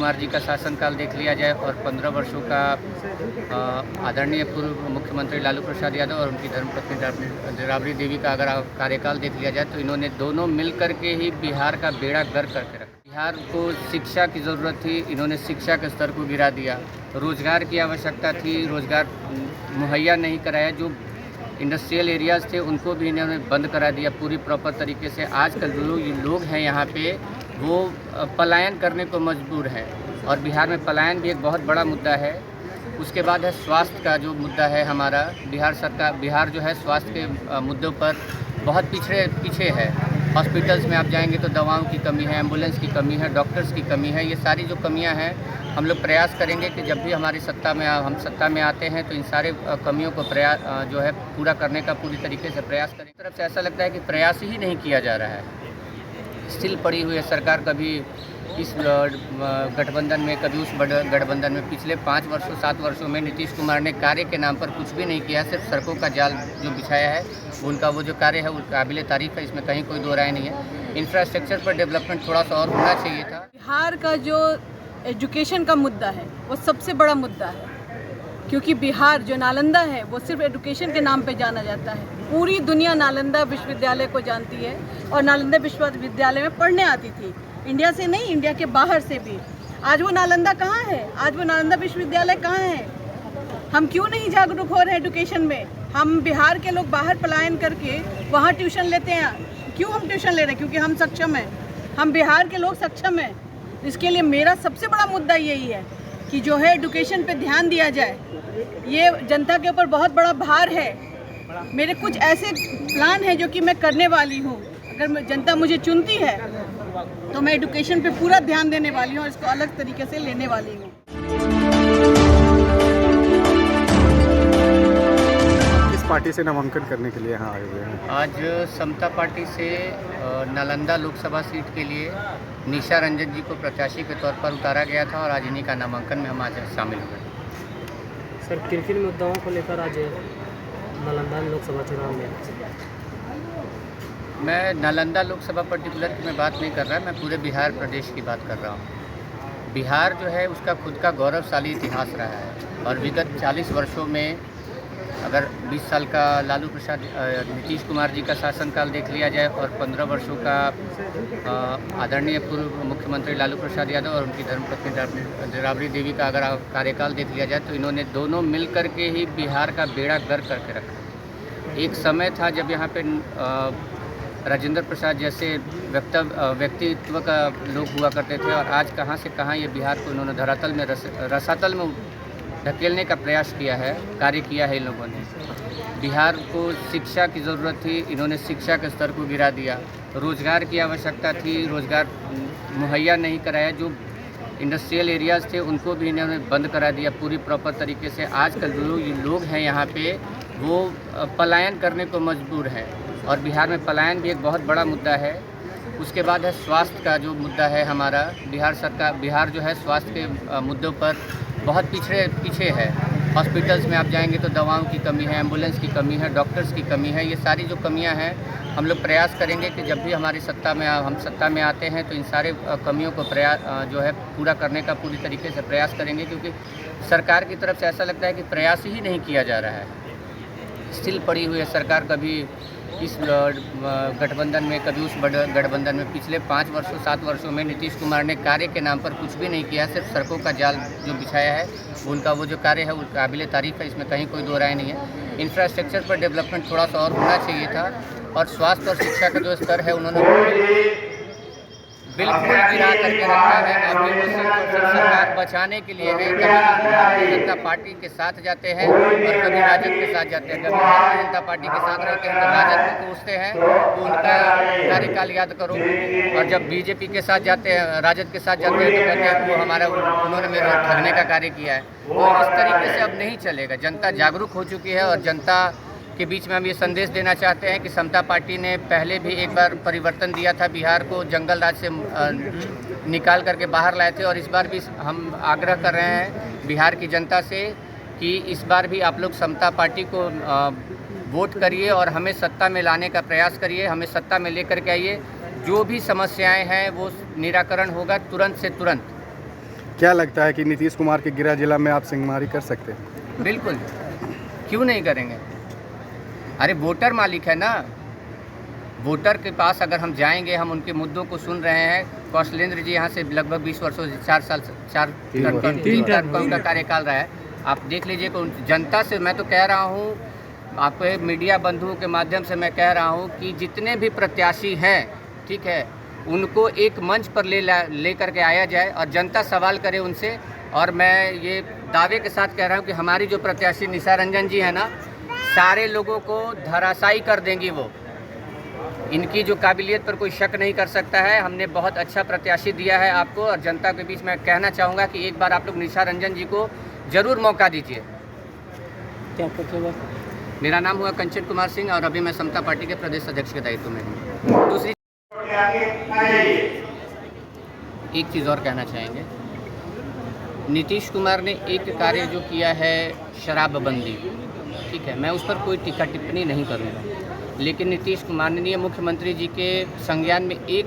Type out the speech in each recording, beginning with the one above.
कुमार जी का शासनकाल देख लिया जाए और 15 वर्षों का आदरणीय पूर्व मुख्यमंत्री लालू प्रसाद यादव और उनकी धर्मपत्नी राबड़ी देवी का अगर कार्यकाल देख लिया जाए तो इन्होंने दोनों मिल करके ही बिहार का बेड़ा गर्क करके रखा। बिहार को शिक्षा की ज़रूरत थी, इन्होंने शिक्षा के स्तर को गिरा दिया। रोज़गार की आवश्यकता थी, रोज़गार मुहैया नहीं कराया। जो इंडस्ट्रियल एरियाज़ थे उनको भी इन्होंने बंद करा दिया पूरी प्रॉपर तरीके से। आजकल जो लोग हैं यहाँ पे वो पलायन करने को मजबूर हैं और बिहार में पलायन भी एक बहुत बड़ा मुद्दा है। उसके बाद है स्वास्थ्य का जो मुद्दा है हमारा। बिहार जो है स्वास्थ्य के मुद्दों पर बहुत पीछे है। हॉस्पिटल्स में आप जाएंगे तो दवाओं की कमी है, एम्बुलेंस की कमी है, डॉक्टर्स की कमी है। ये सारी जो कमियां हैं हम लोग प्रयास करेंगे कि जब भी हमारी हम सत्ता में आते हैं तो इन सारे कमियों को जो है पूरा करने का पूरी तरीके से प्रयास करें। एक तरफ से ऐसा लगता है कि प्रयास ही नहीं किया जा रहा है। स्थिल पड़ी हुई है सरकार, कभी इस गठबंधन में कभी उस गठबंधन में। पिछले 5 वर्षों 7 वर्षों में नीतीश कुमार ने कार्य के नाम पर कुछ भी नहीं किया, सिर्फ सड़कों का जाल जो बिछाया है उनका वो जो कार्य है वो काबिल तारीफ है, इसमें कहीं कोई दो राय नहीं है। इंफ्रास्ट्रक्चर पर डेवलपमेंट थोड़ा सा और होना चाहिए था। बिहार का जो एजुकेशन का मुद्दा है वो सबसे बड़ा मुद्दा है, क्योंकि बिहार जो नालंदा है वो सिर्फ एजुकेशन के नाम पे जाना जाता है। पूरी दुनिया नालंदा विश्वविद्यालय को जानती है और नालंदा विश्वविद्यालय में पढ़ने आती थी, इंडिया से नहीं, इंडिया के बाहर से भी। आज वो नालंदा कहाँ है? आज वो नालंदा विश्वविद्यालय कहाँ है? हम क्यों नहीं जागरूक हो रहे हैं एजुकेशन में? हम बिहार के लोग बाहर पलायन करके वहाँ ट्यूशन लेते हैं। क्यों हम ट्यूशन ले रहे हैं? क्योंकि हम सक्षम हैं, हम बिहार के लोग सक्षम हैं। इसके लिए मेरा सबसे बड़ा मुद्दा यही है कि जो है एजुकेशन पे ध्यान दिया जाए। ये जनता के ऊपर बहुत बड़ा भार है। मेरे कुछ ऐसे प्लान हैं जो कि मैं करने वाली हूँ। अगर जनता मुझे चुनती है तो मैं एजुकेशन पे पूरा ध्यान देने वाली हूँ और इसको अलग तरीके से लेने वाली हूँ। किस पार्टी से नामांकन करने के लिए यहाँ आए हुए हैं? आज समता पार्टी से नालंदा लोकसभा सीट के लिए निशा रंजन जी को प्रत्याशी के तौर पर उतारा गया था और आज इन्हीं का नामांकन में हम आज शामिल हुए। सर, किन मुद्दाओं को लेकर आज नालंदा लोकसभा चुनाव में? मैं नालंदा लोकसभा पर्टिकुलर की मैं बात नहीं कर रहा, मैं पूरे बिहार प्रदेश की बात कर रहा हूँ। बिहार जो है उसका खुद का गौरवशाली इतिहास रहा है और विगत 40 वर्षों में अगर 20 साल का लालू प्रसाद नीतीश कुमार जी का शासनकाल देख लिया जाए और 15 वर्षों का आदरणीय पूर्व मुख्यमंत्री लालू प्रसाद यादव और उनकी धर्मपत्नी राबड़ी देवी का अगर कार्यकाल देख लिया जाए तो इन्होंने दोनों मिल करके ही बिहार का बेड़ा गर्क करके रखा। एक समय था जब यहाँ पे राजेंद्र प्रसाद जैसे व्यक्तित्व का लोग हुआ करते थे और आज कहाँ से कहाँ ये बिहार को इन्होंने धरातल में रसातल में धकेलने का प्रयास किया है, कार्य किया है इन लोगों ने। बिहार को शिक्षा की ज़रूरत थी, इन्होंने शिक्षा के स्तर को गिरा दिया। रोज़गार की आवश्यकता थी, रोज़गार मुहैया नहीं कराया। जो इंडस्ट्रियल एरियाज़ थे उनको भी इन्होंने बंद करा दिया पूरी प्रॉपर तरीके से। आजकल जो लोग हैं यहाँ पे वो पलायन करने को मजबूर हैं और बिहार में पलायन भी एक बहुत बड़ा मुद्दा है। उसके बाद है स्वास्थ्य का जो मुद्दा है हमारा। बिहार जो है स्वास्थ्य के मुद्दों पर बहुत पीछे है। हॉस्पिटल्स में आप जाएंगे तो दवाओं की कमी है, एम्बुलेंस की कमी है, डॉक्टर्स की कमी है। ये सारी जो कमियां हैं हम लोग प्रयास करेंगे कि जब भी हमारी हम सत्ता में आते हैं तो इन सारे कमियों को जो है पूरा करने का पूरी तरीके से प्रयास करेंगे, क्योंकि सरकार की तरफ से ऐसा लगता है कि प्रयास ही नहीं किया जा रहा है। स्थिल पड़ी हुई है सरकार, कभी इस गठबंधन में कभी उस गठबंधन में। पिछले 5 वर्षों 7 वर्षों में नीतीश कुमार ने कार्य के नाम पर कुछ भी नहीं किया, सिर्फ सड़कों का जाल जो बिछाया है उनका वो जो कार्य है वो काबिल तारीफ है, इसमें कहीं कोई दो राय नहीं है। इंफ्रास्ट्रक्चर पर डेवलपमेंट थोड़ा सा और होना चाहिए था और स्वास्थ्य और शिक्षा का जो स्तर है उन्होंने बिल्कुल गिरा करके रखा है। अभी वो सिर्फ सरकार बचाने के लिए है। कभी भारतीय जनता पार्टी के साथ जाते हैं और कभी राजद के साथ जाते हैं। कभी भारतीय जनता पार्टी के साथ रहते हैं तो राजद को कोसते हैं तो उनका कार्यकाल याद करो, और जब बीजेपी के साथ जाते हैं, राजद के साथ जाते हैं तो कहते हैं कि वो उन्होंने मेरे ठगने का कार्य किया है। तो इस तरीके से अब नहीं चलेगा। जनता जागरूक हो चुकी है और जनता के बीच में हम ये संदेश देना चाहते हैं कि समता पार्टी ने पहले भी एक बार परिवर्तन दिया था, बिहार को जंगल राज से निकाल करके बाहर लाए थे, और इस बार भी हम आग्रह कर रहे हैं बिहार की जनता से कि इस बार भी आप लोग समता पार्टी को वोट करिए और हमें सत्ता में लाने का प्रयास करिए, हमें सत्ता में लेकर के आइए। जो भी समस्याएं हैं वो निराकरण होगा तुरंत से तुरंत। क्या लगता है कि नीतीश कुमार के गृह जिला में आप सिंहमारी कर सकते हैं? बिल्कुल, क्यों नहीं करेंगे? अरे वोटर मालिक है ना, वोटर के पास अगर हम जाएंगे, हम उनके मुद्दों को सुन रहे हैं। कौशलेंद्र जी यहाँ से लगभग 20 वर्षों से 3 टर्म का उनका कार्यकाल रहा है। आप देख लीजिए कि जनता से मैं तो कह रहा हूँ, आपके मीडिया बंधुओं के माध्यम से मैं कह रहा हूँ कि जितने भी प्रत्याशी हैं, ठीक है, उनको एक मंच पर ले करके आया जाए और जनता सवाल करे उनसे। और मैं ये दावे के साथ कह रहा हूँ कि हमारी जो प्रत्याशी निशा रंजन जी है ना, सारे लोगों को धराशायी कर देंगी वो। इनकी जो काबिलियत पर कोई शक नहीं कर सकता है। हमने बहुत अच्छा प्रत्याशी दिया है आपको, और जनता के बीच मैं कहना चाहूँगा कि एक बार आप लोग निशा रंजन जी को ज़रूर मौका दीजिए। क्या पता? मेरा नाम हुआ कंचन कुमार सिंह और अभी मैं समता पार्टी के प्रदेश अध्यक्ष के दायित्व में हूँ। दूसरी एक चीज़ और कहना चाहेंगे, नीतीश कुमार ने एक कार्य जो किया है शराबबंदी, ठीक है, मैं उस पर कोई टीका टिप्पणी नहीं करूँगा, लेकिन नीतीश कुमार माननीय मुख्यमंत्री जी के संज्ञान में एक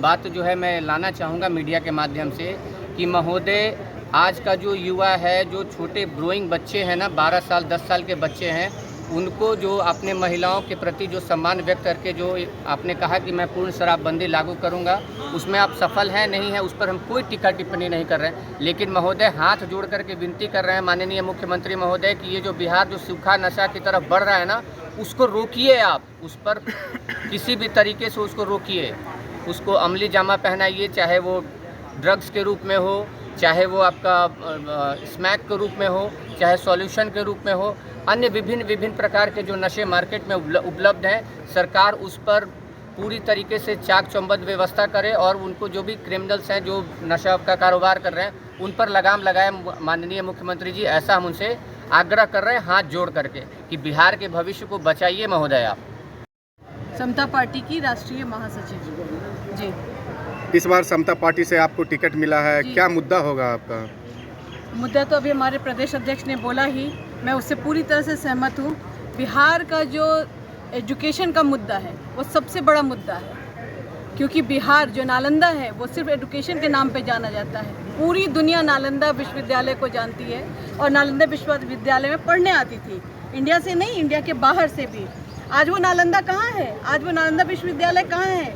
बात जो है मैं लाना चाहूँगा मीडिया के माध्यम से कि महोदय, आज का जो युवा है, जो छोटे ग्रोइंग बच्चे हैं ना, 12 साल 10 साल के बच्चे हैं, उनको जो अपने महिलाओं के प्रति जो सम्मान व्यक्त करके जो आपने कहा कि मैं पूर्ण शराबबंदी लागू करूंगा, उसमें आप सफल हैं नहीं है, उस पर हम कोई टीका टिप्पणी नहीं कर रहे हैं। लेकिन महोदय, हाथ जोड़ करके विनती कर रहे हैं माननीय मुख्यमंत्री महोदय कि ये जो बिहार जो सूखा नशा की तरफ बढ़ रहा है ना, उसको रोकिए आप, उस पर किसी भी तरीके से उसको रोकिए, उसको अमली जामा पहनाइए, चाहे वो ड्रग्स के रूप में हो, चाहे वो आपका स्मैक के रूप में हो, चाहे सॉल्यूशन के रूप में हो, अन्य विभिन्न प्रकार के जो नशे मार्केट में उपलब्ध हैं, सरकार उस पर पूरी तरीके से चाक चौबंद व्यवस्था करे और उनको जो भी क्रिमिनल्स हैं जो नशा का कारोबार कर रहे हैं, उन पर लगाम लगाए माननीय मुख्यमंत्री जी। ऐसा हम उनसे आग्रह कर रहे हैं हाथ जोड़ करके कि बिहार के भविष्य को बचाइए महोदय आप। समता पार्टी की राष्ट्रीय महासचिव जी। इस बार समता पार्टी से आपको टिकट मिला है, क्या मुद्दा होगा आपका? मुद्दा तो अभी हमारे प्रदेश अध्यक्ष ने बोला ही, मैं उससे पूरी तरह से सहमत हूँ। बिहार का जो एजुकेशन का मुद्दा है वो सबसे बड़ा मुद्दा है, क्योंकि बिहार जो नालंदा है वो सिर्फ एजुकेशन के नाम पे जाना जाता है। पूरी दुनिया नालंदा विश्वविद्यालय को जानती है और नालंदा विश्वविद्यालय में पढ़ने आती थी, इंडिया से नहीं, इंडिया के बाहर से भी। आज वो नालंदा कहाँ है? आज वो नालंदा विश्वविद्यालय कहाँ है?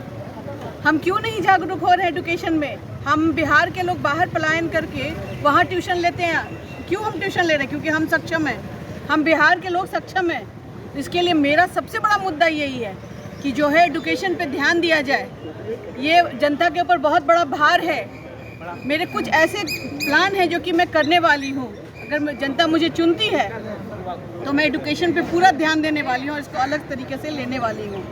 हम क्यों नहीं जागरूक हो रहे हैं एजुकेशन में? हम बिहार के लोग बाहर पलायन करके वहाँ ट्यूशन लेते हैं। क्यों हम ट्यूशन ले रहे हैं? क्योंकि हम सक्षम हैं, हम बिहार के लोग सक्षम हैं। इसके लिए मेरा सबसे बड़ा मुद्दा यही है कि जो है एजुकेशन पे ध्यान दिया जाए। ये जनता के ऊपर बहुत बड़ा भार है। मेरे कुछ ऐसे प्लान हैं जो कि मैं करने वाली हूँ। अगर जनता मुझे चुनती है तो मैं एजुकेशन पे पूरा ध्यान देने वाली हूँ और इसको अलग तरीके से लेने वाली हूँ।